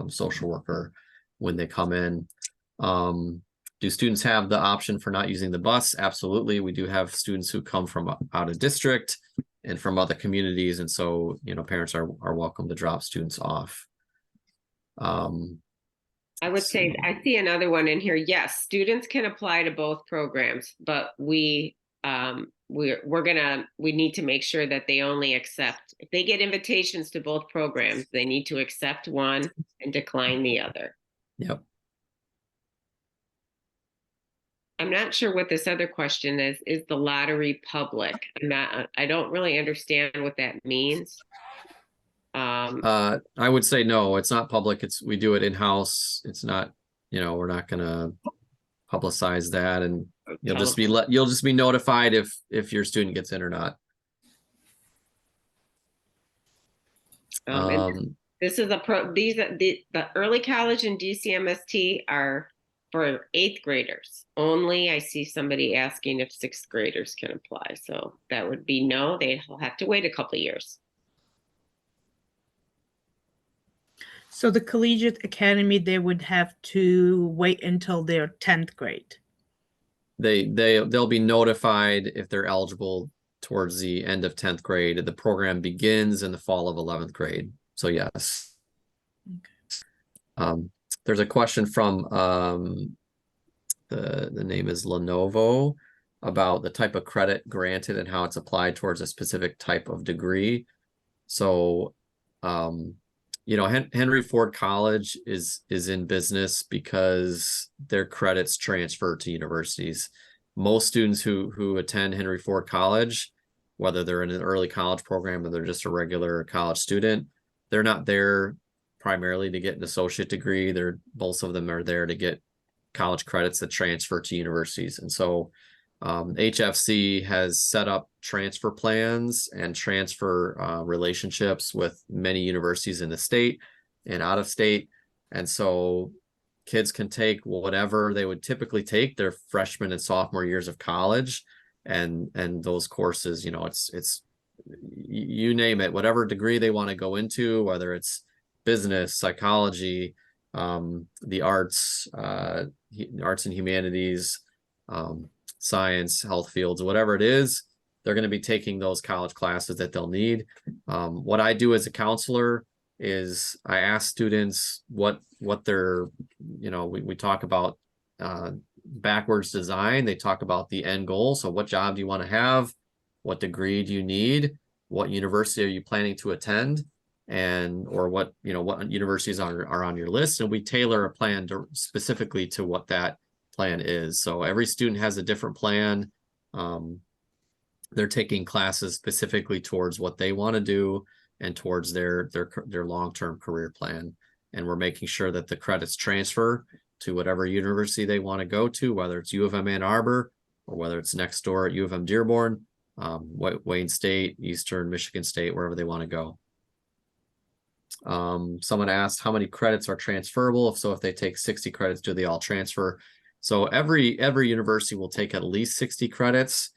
social worker when they come in. Do students have the option for not using the bus? Absolutely. We do have students who come from out of district and from other communities. And so, parents are welcome to drop students off. I would say, I see another one in here. Yes, students can apply to both programs, but we need to make sure that they only accept, if they get invitations to both programs, they need to accept one and decline the other. Yep. I'm not sure what this other question is the lottery public? I don't really understand what that means. I would say no, it's not public. We do it in-house. It's not, we're not gonna publicize that, and you'll just be notified if your student gets in or not. And This is these are the early college and DCMST are for 8th graders only. I see somebody asking if 6th graders can apply. So that would be no, they'll have to wait a couple of years. So the Collegiate Academy, they would have to wait until their 10th grade. They'll be notified if they're eligible towards the end of 10th grade. The program begins in the fall of 11th grade. So yes. Okay. There's a question from the name is Lenovo about the type of credit granted and how it's applied towards a specific type of degree. So you know, Henry Ford College is in business because their credits transfer to universities. Most students who attend Henry Ford College, whether they're in an early college program or they're just a regular college student, they're not there primarily to get an associate degree. Most of them are there to get college credits that transfer to universities. And so HFC has set up transfer plans and transfer relationships with many universities in the state and out of state. And so kids can take whatever they would typically take their freshman and sophomore years of college, and those courses, you know, it's you name it, whatever degree they want to go into, whether it's business, psychology, the arts and humanities, science, health fields, whatever it is, they're going to be taking those college classes that they'll need. What I do as a counselor is I ask students what they're, you know, we talk about backwards design. They talk about the end goal. So what job do you want to have? What degree do you need? What university are you planning to attend? And or what, you know, what universities are on your list, and we tailor a plan specifically to what that plan is. So every student has a different plan. They're taking classes specifically towards what they want to do and towards their long-term career plan. And we're making sure that the credits transfer to whatever university they want to go to, whether it's U of M Ann Arbor or whether it's next door at U of M Dearborn, Wayne State, Eastern Michigan State, wherever they want to go. Someone asked how many credits are transferable. If they take 60 credits, do they all transfer? So every university will take at least 60 credits.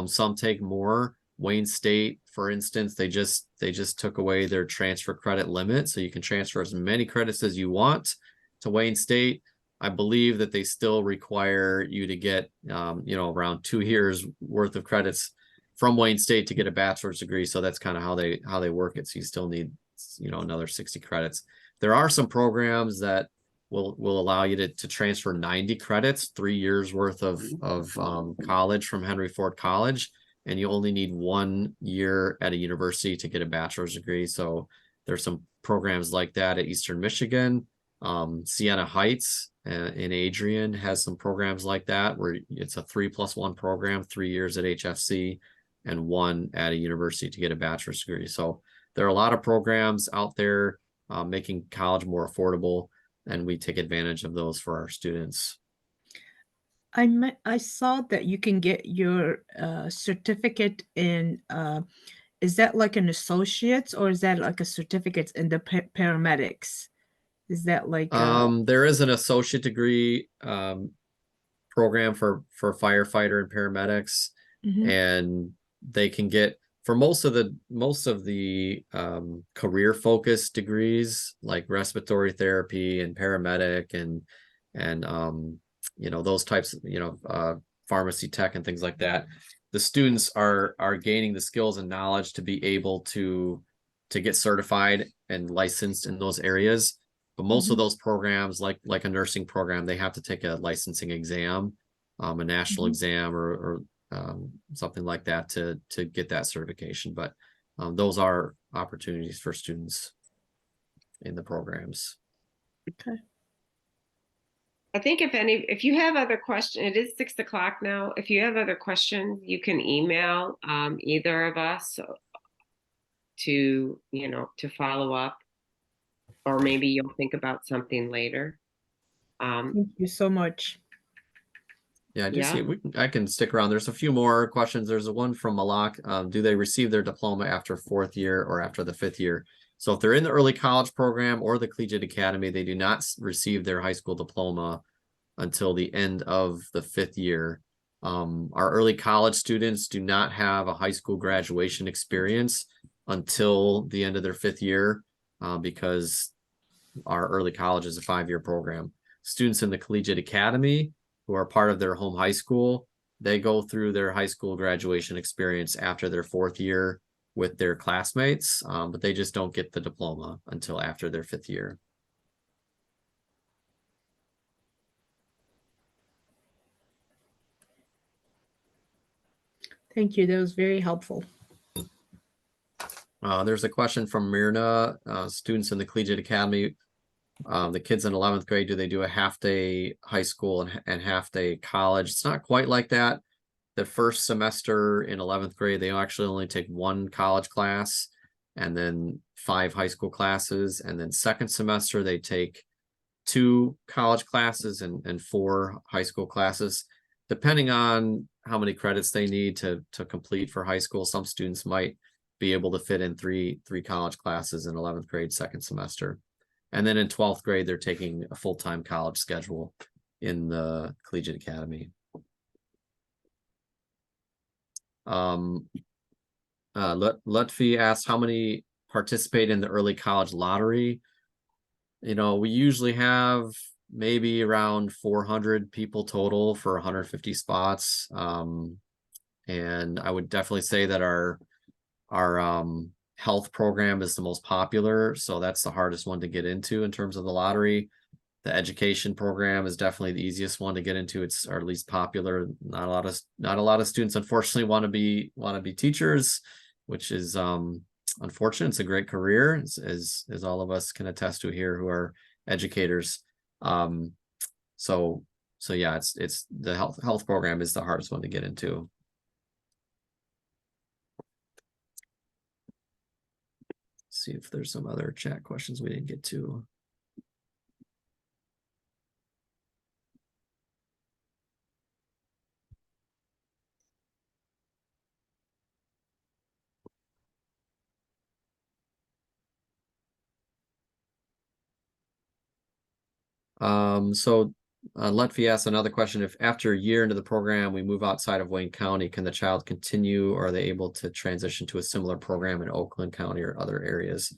Some take more. Wayne State, for instance, they just took away their transfer credit limit, so you can transfer as many credits as you want to Wayne State. I believe that they still require you to get you know, around 2 years worth of credits from Wayne State to get a bachelor's degree. So that's kind of how they work it. So you still need, you know, another 60 credits. There are some programs that will allow you to transfer 90 credits, 3 years worth of college from Henry Ford College, and you only need 1 year at a university to get a bachelor's degree. So there's some programs like that at Eastern Michigan. Siena Heights in Adrian has some programs like that where it's a 3+1 program, 3 years at HFC and 1 at a university to get a bachelor's degree. So there are a lot of programs out there making college more affordable, and we take advantage of those for our students. I saw that you can get your certificate in, is that like an associate's or is that like a certificate in the paramedics? Is that like there is an associate degree program for firefighter and paramedics, and they can get, for most of the career focused degrees like respiratory therapy and paramedic and you know, those types of, you know, pharmacy tech and things like that, the students are gaining the skills and knowledge to be able to get certified and licensed in those areas. But most of those programs, like a nursing program, they have to take a licensing exam, a national exam or something like that to get that certification. But those are opportunities for students in the programs. Okay. I think if you have other questions, it is 6 o'clock now. If you have other questions, you can email either of us to, you know, to follow up, or maybe you'll think about something later. Thank you so much. Yeah, I do Yeah. see. I can stick around. There's a few more questions. There's a one from Malak. Do they receive their diploma after 4th year or after the 5th year? So if they're in the early college program or the collegiate academy, they do not receive their high school diploma until the end of the 5th year. Our early college students do not have a high school graduation experience until the end of their 5th year because our early college is a 5-year program. Students in the collegiate academy who are part of their home high school, they go through their high school graduation experience after their 4th year with their classmates, but they just don't get the diploma until after their 5th year. Thank you. That was very helpful. There's a question from Myrna, students in the collegiate academy. The kids in 11th grade, do they do a half-day high school and half-day college? It's not quite like that. The first semester in 11th grade, they actually only take 1 college class and then 5 high school classes. And then second semester, they take 2 college classes and 4 high school classes. Depending on how many credits they need to complete for high school, some students might be able to fit in three college classes in 11th grade second semester. And then in 12th grade, they're taking a full-time college schedule in the collegiate academy. Lutfi asks, how many participate in the early college lottery? You know, we usually have maybe around 400 people total for 150 spots. And I would definitely say that our health program is the most popular. So that's the hardest one to get into in terms of the lottery. The education program is definitely the easiest one to get into. It's our least popular. Not a lot of students, unfortunately, want to be teachers, which is unfortunate. It's a great career, as all of us can attest to here who are educators. So yeah, it's the health program is the hardest one to get into. See if there's some other chat questions we didn't get to. So Lutfi asked another question. If after a year into the program, we move outside of Wayne County, can the child continue, or are they able to transition to a similar program in Oakland County or other areas?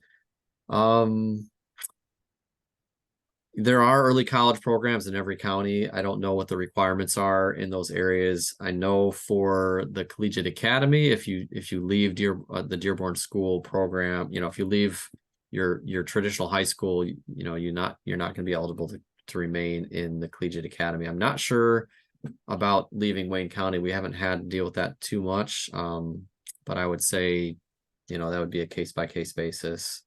There are early college programs in every county. I don't know what the requirements are in those areas. I know for the collegiate academy, if you leave the Dearborn school program, you know, if you leave your traditional high school, you know, you're not going to be eligible to remain in the collegiate academy. I'm not sure about leaving Wayne County. We haven't had to deal with that too much. But I would say, you know, that would be a case-by-case basis.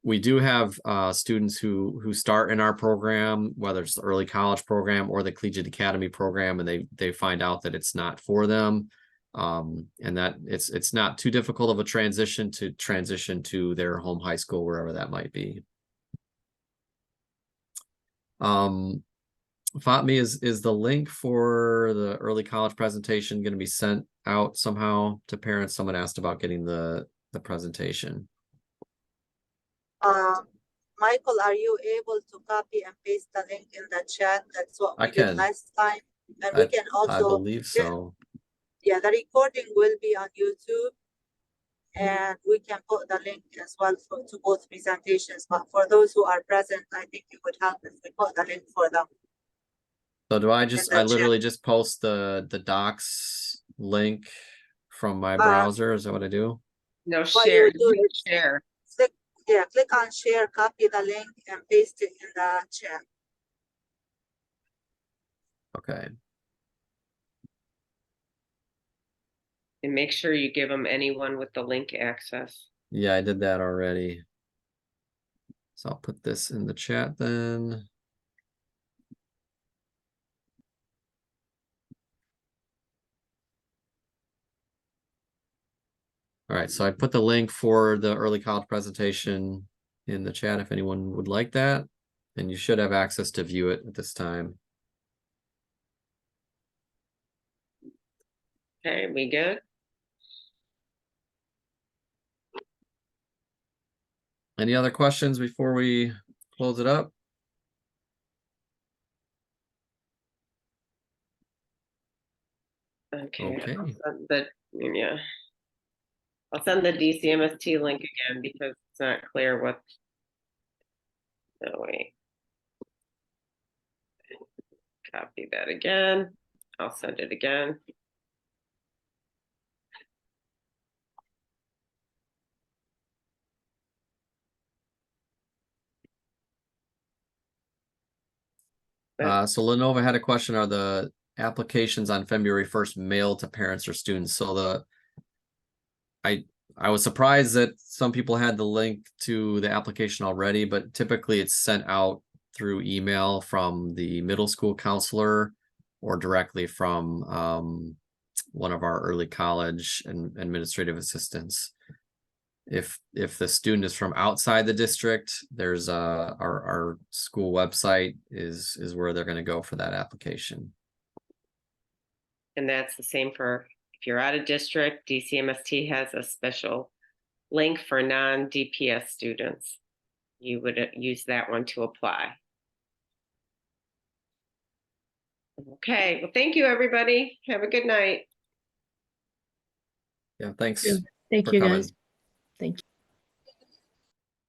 We do have students who start in our program, whether it's the early college program or the collegiate academy program, and they find out that it's not for them, and that it's not too difficult of a transition to their home high school, wherever that might be. Fatmi, is the link for the early college presentation going to be sent out somehow to parents? Someone asked about getting the presentation. Michael, are you able to copy and paste the link in the chat? That's what we did last time. And we can also, I believe so. Yeah, the recording will be on YouTube, and we can put the link as well to both presentations. But for those who are present, I think it would help if we put the link for them. So do I literally just post the docs link from my browser? Is that what I do? No, share. Share. Click on share, copy the link, and paste it in the chat. Okay. And make sure you give them anyone with the link access. Yeah, I did that already. So I'll put this in the chat then. All right, so I put the link for the early college presentation in the chat if anyone would like that, and you should have access to view it at this time. Okay, we good? Any other questions before we close it up? Okay. Okay. Yeah. I'll send the DCMST link again because it's not clear what. No, wait. Copy that again. I'll send it again. So Lenova had a question, are the applications on February 1st mailed to parents or students? So I was surprised that some people had the link to the application already, but typically it's sent out through email from the middle school counselor or directly from one of our early college and administrative assistants. If the student is from outside the district, there's our school website is where they're going to go for that application. And that's the same for if you're out of district. DCMST has a special link for non-DPS students. You would use that one to apply. Okay, well, thank you, everybody. Have a good night. Yeah, thanks Thank for you, coming. guys.